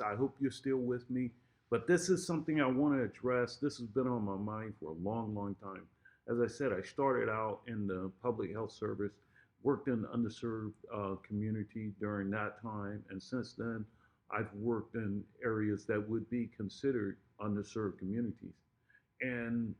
I hope you're still with me. But this is something I want to address. This has been on my mind for a long, long time. As I said, I started out in the public health service, worked in the underserved community during that time, and since then, I've worked in areas that would be considered underserved communities. And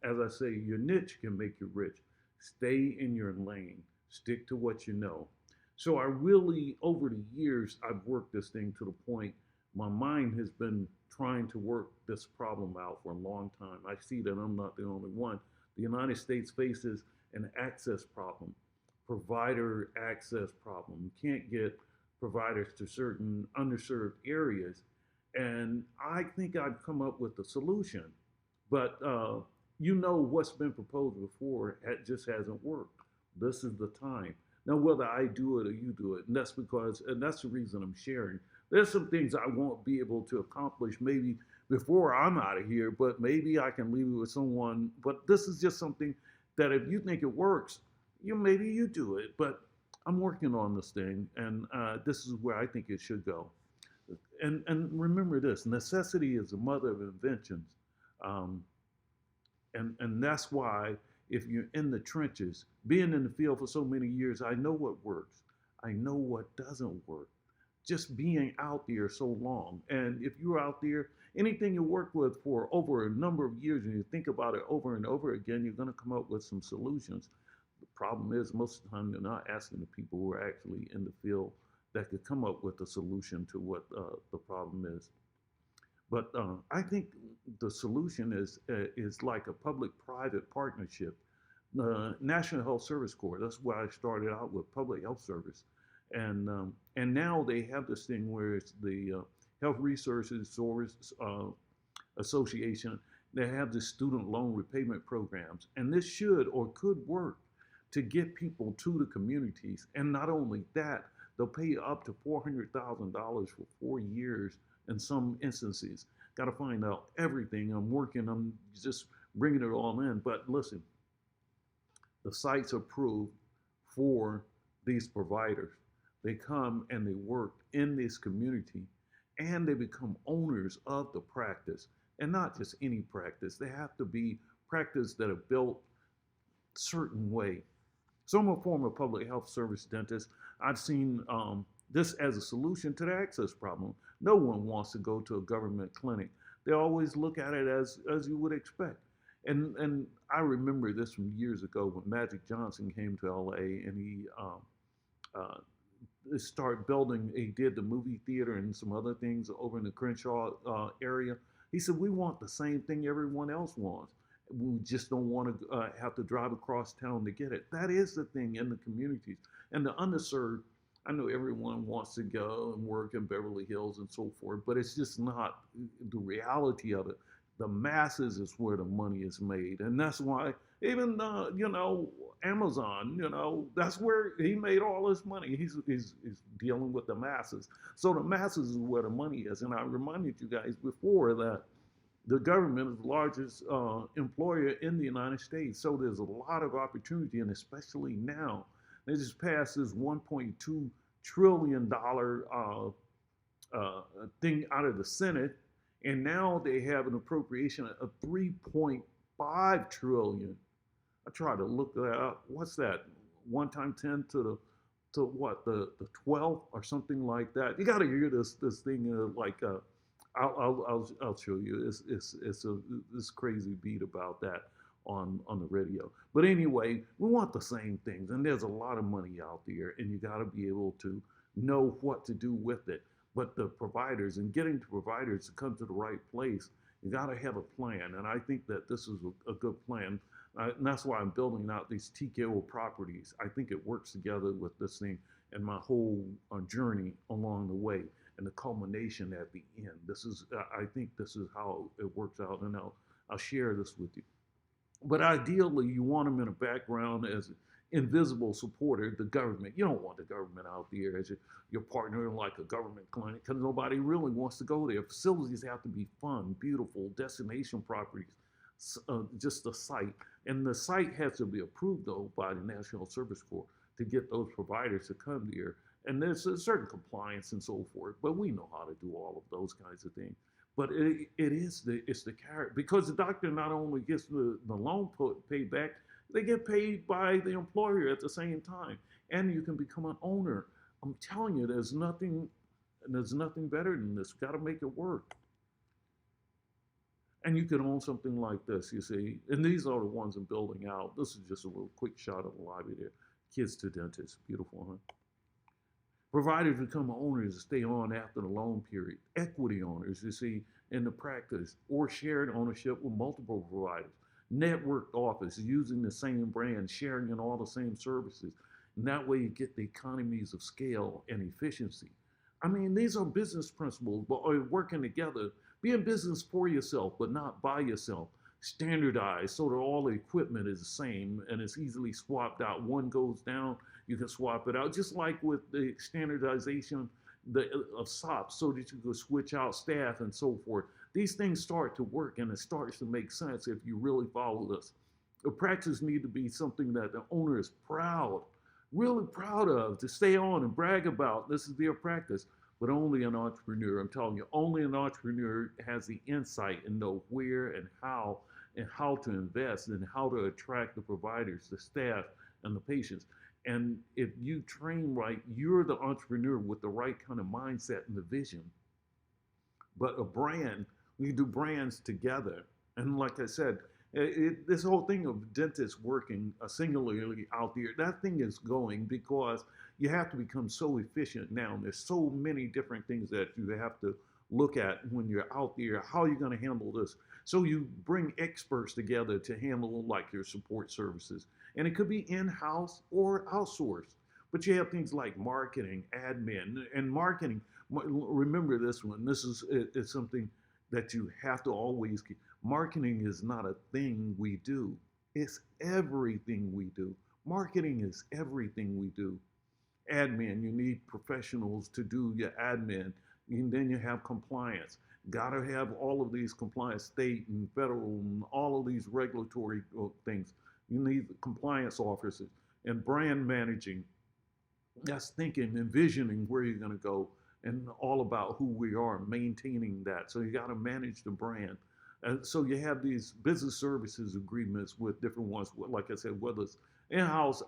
as I say, your niche can make you rich. Stay in your lane, stick to what you know. So I really, over the years, I've worked this thing to the point my mind has been trying to work this problem out for a long time. I see that I'm not the only one. The United States faces an access problem, provider access problem. You can't get providers to certain underserved areas. And I think I've come up with a solution. But you know what's been proposed before, it just hasn't worked. This is the time. Now, whether I do it or you do it, and that's the reason I'm sharing. There's some things I won't be able to accomplish maybe before I'm out of here, but maybe I can leave it with someone. But this is just something that if you think it works, maybe you do it. But I'm working on this thing, and this is where I think it should go. And remember this: necessity is the mother of inventions. Um, and that's why if you're in the trenches, being in the field for so many years, I know what works. I know what doesn't work. Just being out there so long. And if you're out there, anything you work with for over a number of years and you think about it over and over again, you're going to come up with some solutions. The problem is most of the time you're not asking the people who are actually in the field that could come up with a solution to what the problem is. But I think the solution is like a public-private partnership. The National Health Service Corps. That's why I started out with public health service, and now they have this thing where it's the Health Resources Source Association. They have the student loan repayment programs, and this should or could work to get people to the communities. And not only that, they'll pay up to $400,000 for 4 years in some instances. Got to find out everything. I'm just bringing it all in. But listen, the sites approved for these providers. They come and they work in this community and they become owners of the practice. And not just any practice. They have to be practice that are built a certain way. So I'm a former public health service dentist. I've seen this as a solution to the access problem. No one wants to go to a government clinic. They always look at it as you would expect. And I remember this from years ago when Magic Johnson came to LA and he started building. He did the movie theater and some other things over in the Crenshaw area. He said, we want the same thing everyone else wants. We just don't want to have to drive across town to get it. That is the thing in the communities. And the underserved, I know everyone wants to go and work in Beverly Hills and so forth, but it's just not the reality of it. The masses is where the money is made. And that's why even, Amazon, that's where he made all his money. He's dealing with the masses. So the masses is where the money is. And I reminded you guys before that the government is the largest employer in the United States. So there's a lot of opportunity, and especially now. They just passed this $1.2 trillion thing out of the Senate, and now they have an appropriation of 3.5 trillion. I tried to look that up. What's that? 1 times 10 to what, the 12th or something like that. You got to hear this thing I'll show you. It's this crazy beat about that on the radio. But anyway, we want the same things, and there's a lot of money out there, and you got to be able to know what to do with it. But the providers and getting to providers to come to the right place, you got to have a plan, and I think that this is a good plan. And that's why I'm building out these TKO properties. I think it works together with this thing and my whole journey along the way and the culmination at the end. I think this is how it works out, and I'll share this with you. But ideally, you want them in a background as invisible supporter, the government. You don't want the government out there as your partner in like a government clinic because nobody really wants to go there. Facilities have to be fun, beautiful, destination properties, just a site. And the site has to be approved, though, by the National Service Corps to get those providers to come there. And there's a certain compliance and so forth, but we know how to do all of those kinds of things. But it's the carrot, because the doctor not only gets the loan paid back, they get paid by the employer at the same time, and you can become an owner. I'm telling you, there's nothing better than this. Got to make it work. And you can own something like this, you see. And these are the ones I'm building out. This is just a little quick shot of the lobby there. Kids to dentists. Beautiful, huh? Providers become owners to stay on after the loan period. Equity owners, you see, in the practice, or shared ownership with multiple providers. Networked office, using the same brand, sharing in all the same services. And that way you get the economies of scale and efficiency. I mean, these are business principles, but are working together. Be in business for yourself, but not by yourself. Standardize so that all the equipment is the same and it's easily swapped out. One goes down, you can swap it out. Just like with the standardization of SOPs, so that you can switch out staff and so forth. These things start to work, and it starts to make sense if you really follow this. The practice need to be something that the owner is proud, really proud of, to stay on and brag about. This is their practice. But only an entrepreneur, I'm telling you, only an entrepreneur has the insight and know where and how to invest and how to attract the providers, the staff, and the patients. And if you train right, you're the entrepreneur with the right kind of mindset and the vision. But a brand, we do brands together. And like I said, this whole thing of dentists working singularly out there, that thing is going because you have to become so efficient now. And there's so many different things that you have to look at when you're out there. How are you going to handle this? So you bring experts together to handle like your support services. And it could be in-house or outsourced. But you have things like marketing, admin, and marketing. Remember this one. This is it's something that you have to always keep. Marketing is not a thing we do. It's everything we do. Marketing is everything we do. Admin, you need professionals to do your admin. And then you have compliance. Got to have all of these compliance, state and federal, and all of these regulatory things. You need compliance officers and brand managing. That's thinking, envisioning where you're going to go, and all about who we are, maintaining that. So you got to manage the brand. And so you have these business services agreements with different ones, like I said, whether it's in-house,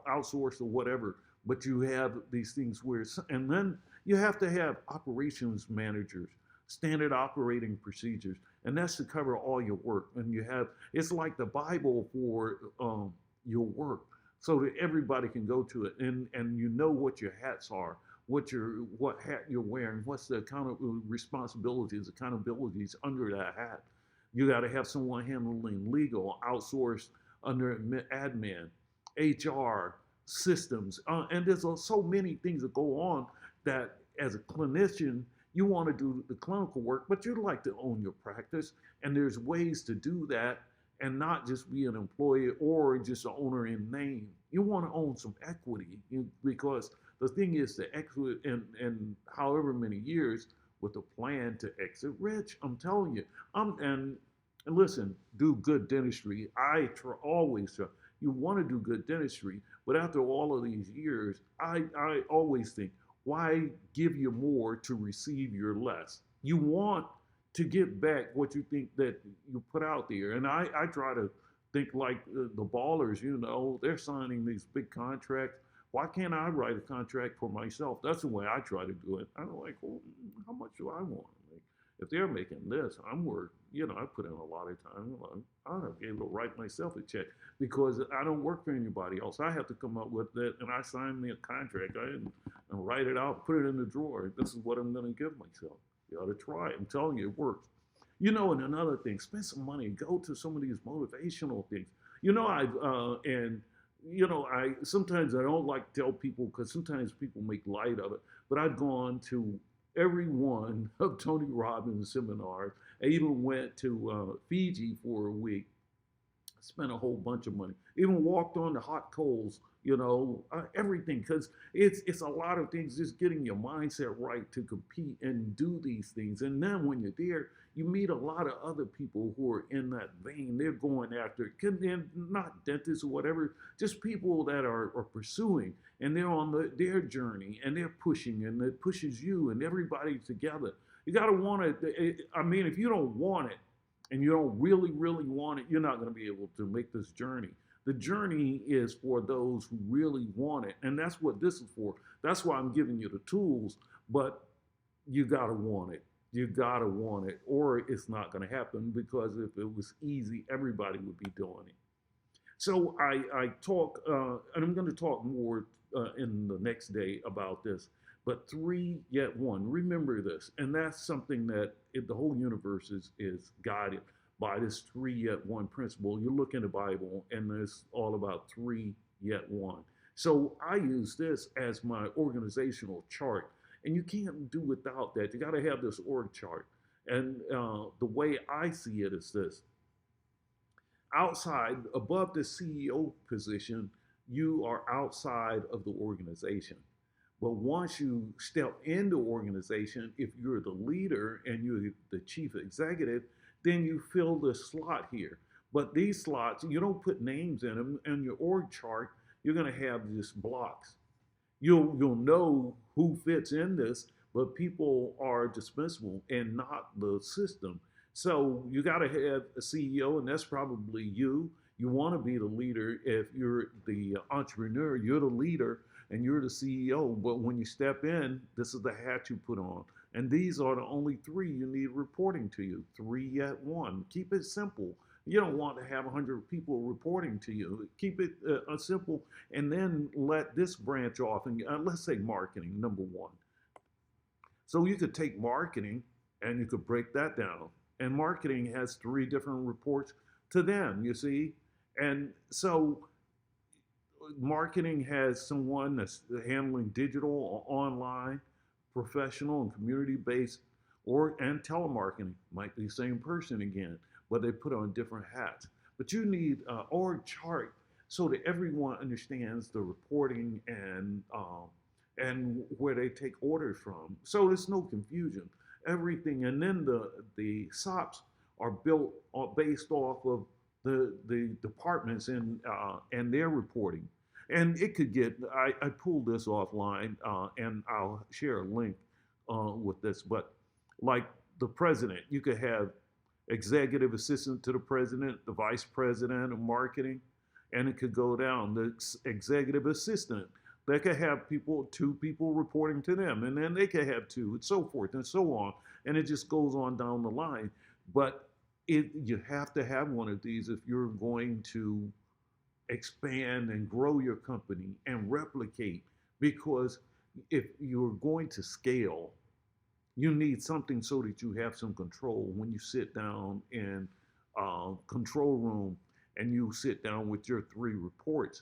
outsourced, or whatever. But you have these things where, and then you have to have operations managers, standard operating procedures, and that's to cover all your work. And you have, it's like the Bible for your work, so that everybody can go to it, and you know what your hats are, what hat you're wearing, what's the responsibilities, accountabilities under that hat. You got to have someone handling legal, outsourced under admin, HR, systems, and there's so many things that go on that as a clinician, you want to do the clinical work, but you'd like to own your practice, and there's ways to do that and not just be an employee or just an owner in name. You want to own some equity, because the thing is to exit in however many years with a plan to exit rich. I'm telling you, and listen, do good dentistry. I always try. You want to do good dentistry, but after all of these years, I always think, why give you more to receive your less? You want to get back what you think that you put out there. And I try to think like the ballers, they're signing these big contracts. Why can't I write a contract for myself? That's the way I try to do it. I'm like, well, how much do I want? Like, if they're making this, I'm worth, I put in a lot of time. I'll be able to write myself a check because I don't work for anybody else. I have to come up with it, and I sign me a contract. And write it out, put it in the drawer. This is what I'm going to give myself. You ought to try it. I'm telling you, it works. And another thing, spend some money. Go to some of these motivational things. I sometimes I don't like to tell people because sometimes people make light of it, but I've gone to every one of Tony Robbins' seminars. I even went to Fiji for a week, spent a whole bunch of money, even walked on the hot coals, everything, because it's a lot of things, just getting your mindset right to compete and do these things. And then when you're there, you meet a lot of other people who are in that vein. They're going after it. They're not dentists or whatever, just people that are pursuing, and they're on their journey, and they're pushing, and it pushes you and everybody together. You got to want it. I mean, if you don't want it and you don't really, really want it, you're not going to be able to make this journey. The journey is for those who really want it. And that's what this is for. That's why I'm giving you the tools, but you got to want it. You got to want it, or it's not going to happen, because if it was easy, everybody would be doing it. So I talk, and I'm going to talk more in the next day about this, but three yet one. Remember this, and that's something that the whole universe is guided by this three yet one principle. You look in the Bible, and it's all about three yet one. So I use this as my organizational chart, and you can't do without that. You got to have this org chart. And the way I see it is this: outside, above the CEO position, you are outside of the organization. But once you step into organization, if you're the leader and you're the chief executive, then you fill the slot here. But these slots, you don't put names in them. In your org chart, you're going to have just blocks. You'll know who fits in this, but people are dispensable and not the system. So you got to have a CEO, and that's probably you. You want to be the leader. If you're the entrepreneur, you're the leader and you're the CEO. But when you step in, this is the hat you put on. And these are the only three you need reporting to you. Three yet one. Keep it simple. You don't want to have 100 people reporting to you. Keep it simple, and then let this branch off. And let's say marketing, number one. So you could take marketing and you could break that down. And marketing has three different reports to them, you see. And so marketing has someone that's handling digital or online, professional and community-based, and telemarketing. Might be the same person again, but they put on different hats. But you need an org chart so that everyone understands the reporting and where they take orders from. So there's no confusion. Everything, and then the SOPs are built based off of the departments and their reporting. And it could get, I pulled this offline, and I'll share a link with this, but like the president, you could have executive assistant to the president, the vice president of marketing, and it could go down. The executive assistant, they could have two people reporting to them, and then they could have two, and so forth and so on. And it just goes on down the line. But you have to have one of these if you're going to expand and grow your company and replicate. Because if you're going to scale, you need something so that you have some control when you sit down in control room and you sit down with your three reports.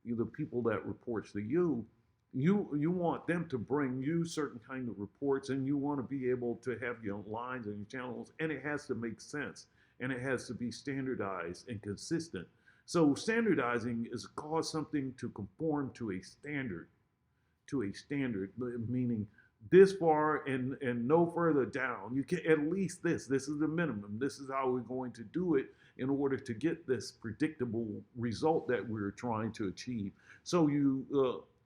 The people that reports to you, you want them to bring you certain kind of reports, and you want to be able to have your lines and your channels, and it has to make sense, and it has to be standardized and consistent. So standardizing is cause something to conform to a standard, meaning this far and no further down. You can at least this is the minimum. This is how we're going to do it in order to get this predictable result that we're trying to achieve. So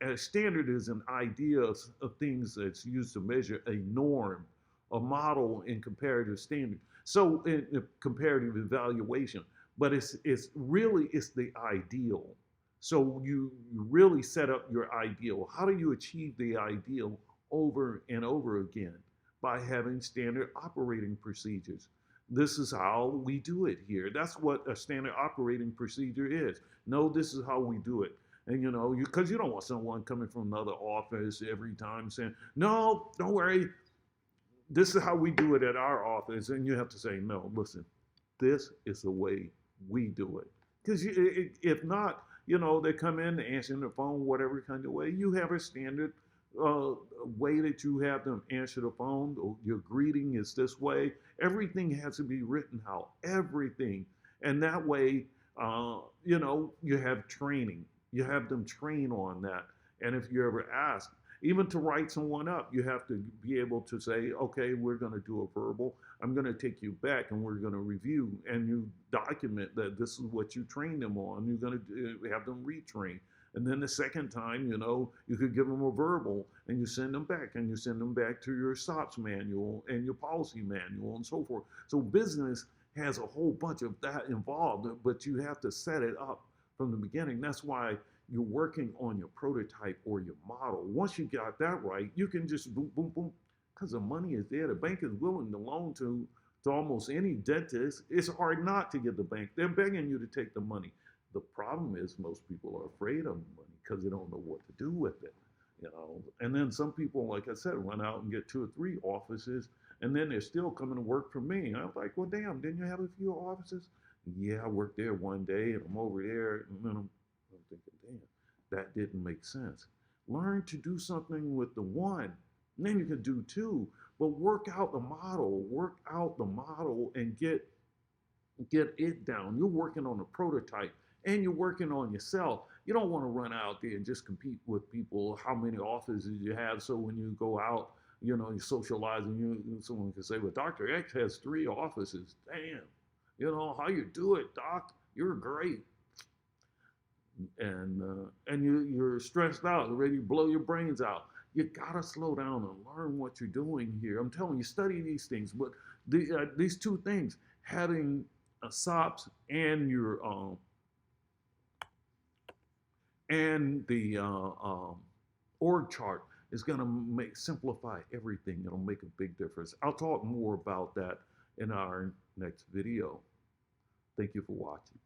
a standard is an idea of things that's used to measure a norm, a model in comparative standard. So in comparative evaluation, but it's the ideal. So you really set up your ideal. How do you achieve the ideal over and over again? By having standard operating procedures. This is how we do it here. That's what a standard operating procedure is. No, this is how we do it. And because you don't want someone coming from another office every time saying, no, don't worry, this is how we do it at our office. And you have to say, no, listen, this is the way we do it. Because if not, they come in, answering the phone, whatever kind of way. You have a standard way that you have them answer the phone. Your greeting is this way. Everything has to be written out. Everything. And that way, you have training. You have them train on that. And if you ever ask, even to write someone up, you have to be able to say, okay, we're going to do a verbal. I'm going to take you back and we're going to review. And you document that this is what you trained them on. You're going to have them retrain. And then the second time, you could give them a verbal and you send them back and you send them back to your SOPs manual and your policy manual and so forth. So business has a whole bunch of that involved, but you have to set it up from the beginning. That's why you're working on your prototype or your model. Once you got that right, you can just boom, boom, boom, because the money is there. The bank is willing to loan to almost any dentist. It's hard not to get the bank. They're begging you to take the money. The problem is most people are afraid of money because they don't know what to do with it. And then some people, like I said, run out and get 2 or 3 offices, and then they're still coming to work for me. And I was like, well, damn, didn't you have a few offices? Yeah, I worked there one day, and I'm over there, and then I'm thinking, damn, that didn't make sense. Learn to do something with the one, and then you can do 2. But work out the model, and get it down. You're working on a prototype and you're working on yourself. You don't want to run out there and just compete with people, how many offices you have. So when you go out, you're socializing, someone can say, well, Dr. X has 3 offices. Damn, how you do it, doc? You're great. And you're stressed out, ready to blow your brains out. You gotta slow down and learn what you're doing here. I'm telling you, study these things. But these 2 things, having a SOPs and your and the org chart is going to simplify everything. It'll make a big difference. I'll talk more about that in our next video. Thank you for watching.